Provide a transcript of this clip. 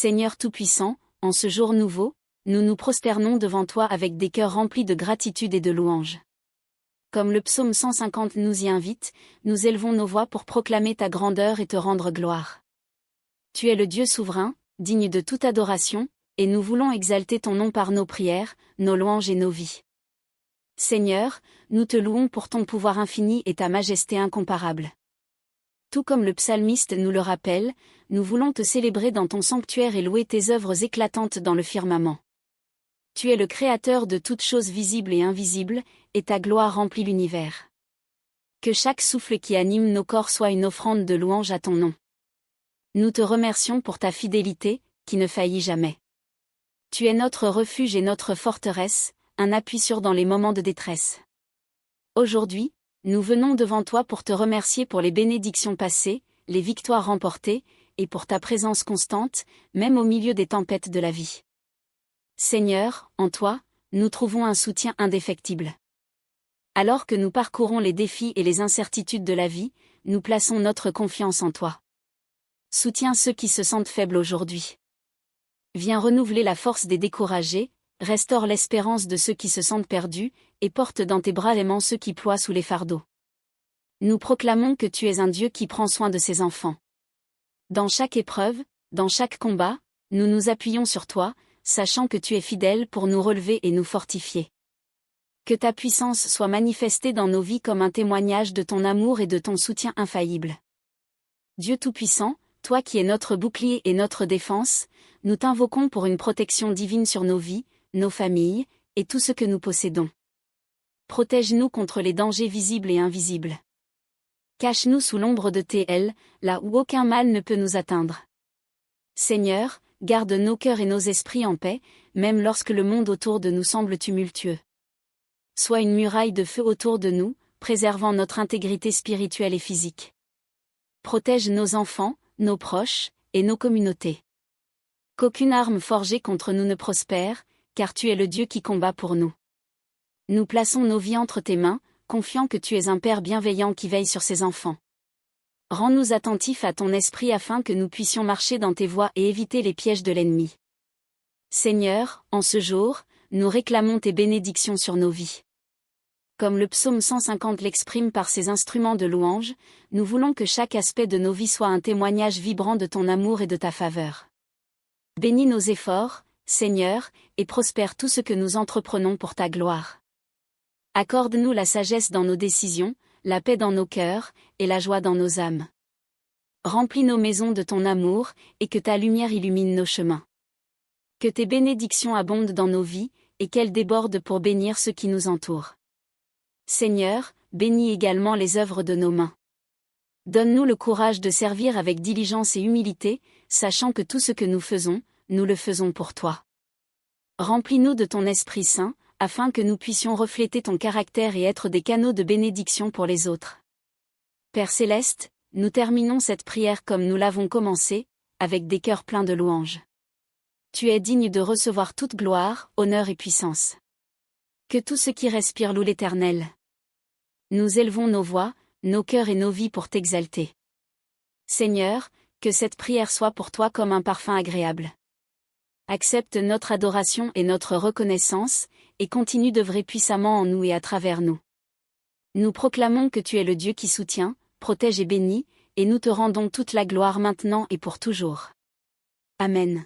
Seigneur Tout-Puissant, en ce jour nouveau, nous nous prosternons devant toi avec des cœurs remplis de gratitude et de louange. Comme le psaume 150 nous y invite, nous élevons nos voix pour proclamer ta grandeur et te rendre gloire. Tu es le Dieu souverain, digne de toute adoration, et nous voulons exalter ton nom par nos prières, nos louanges et nos vies. Seigneur, nous te louons pour ton pouvoir infini et ta majesté incomparable. Tout comme le psalmiste nous le rappelle, nous voulons te célébrer dans ton sanctuaire et louer tes œuvres éclatantes dans le firmament. Tu es le Créateur de toutes choses visibles et invisibles, et ta gloire remplit l'univers. Que chaque souffle qui anime nos corps soit une offrande de louange à ton nom. Nous te remercions pour ta fidélité, qui ne faillit jamais. Tu es notre refuge et notre forteresse, un appui sûr dans les moments de détresse. Aujourd'hui, nous venons devant toi pour te remercier pour les bénédictions passées, les victoires remportées, et pour ta présence constante, même au milieu des tempêtes de la vie. Seigneur, en toi, nous trouvons un soutien indéfectible. Alors que nous parcourons les défis et les incertitudes de la vie, nous plaçons notre confiance en toi. Soutiens ceux qui se sentent faibles aujourd'hui. Viens renouveler la force des découragés, restaure l'espérance de ceux qui se sentent perdus, et porte dans tes bras l'aimant ceux qui ploient sous les fardeaux. Nous proclamons que tu es un Dieu qui prend soin de ses enfants. Dans chaque épreuve, dans chaque combat, nous nous appuyons sur toi, sachant que tu es fidèle pour nous relever et nous fortifier. Que ta puissance soit manifestée dans nos vies comme un témoignage de ton amour et de ton soutien infaillible. Dieu Tout-Puissant, toi qui es notre bouclier et notre défense, nous t'invoquons pour une protection divine sur nos vies, nos familles, et tout ce que nous possédons. Protège-nous contre les dangers visibles et invisibles. Cache-nous sous l'ombre de tes ailes, là où aucun mal ne peut nous atteindre. Seigneur, garde nos cœurs et nos esprits en paix, même lorsque le monde autour de nous semble tumultueux. Sois une muraille de feu autour de nous, préservant notre intégrité spirituelle et physique. Protège nos enfants, nos proches, et nos communautés. Qu'aucune arme forgée contre nous ne prospère, car tu es le Dieu qui combat pour nous. Nous plaçons nos vies entre tes mains, confiant que tu es un Père bienveillant qui veille sur ses enfants. Rends-nous attentifs à ton esprit afin que nous puissions marcher dans tes voies et éviter les pièges de l'ennemi. Seigneur, en ce jour, nous réclamons tes bénédictions sur nos vies. Comme le psaume 150 l'exprime par ses instruments de louange, nous voulons que chaque aspect de nos vies soit un témoignage vibrant de ton amour et de ta faveur. Bénis nos efforts, Seigneur, et prospère tout ce que nous entreprenons pour ta gloire. Accorde-nous la sagesse dans nos décisions, la paix dans nos cœurs, et la joie dans nos âmes. Remplis nos maisons de ton amour, et que ta lumière illumine nos chemins. Que tes bénédictions abondent dans nos vies, et qu'elles débordent pour bénir ceux qui nous entourent. Seigneur, bénis également les œuvres de nos mains. Donne-nous le courage de servir avec diligence et humilité, sachant que tout ce que nous faisons, nous le faisons pour toi. Remplis-nous de ton Esprit Saint, afin que nous puissions refléter ton caractère et être des canaux de bénédiction pour les autres. Père Céleste, nous terminons cette prière comme nous l'avons commencée, avec des cœurs pleins de louanges. Tu es digne de recevoir toute gloire, honneur et puissance. Que tout ce qui respire loue l'Éternel. Nous élevons nos voix, nos cœurs et nos vies pour t'exalter. Seigneur, que cette prière soit pour toi comme un parfum agréable. Accepte notre adoration et notre reconnaissance, et continue d'œuvrer puissamment en nous et à travers nous. Nous proclamons que tu es le Dieu qui soutient, protège et bénit, et nous te rendons toute la gloire maintenant et pour toujours. Amen.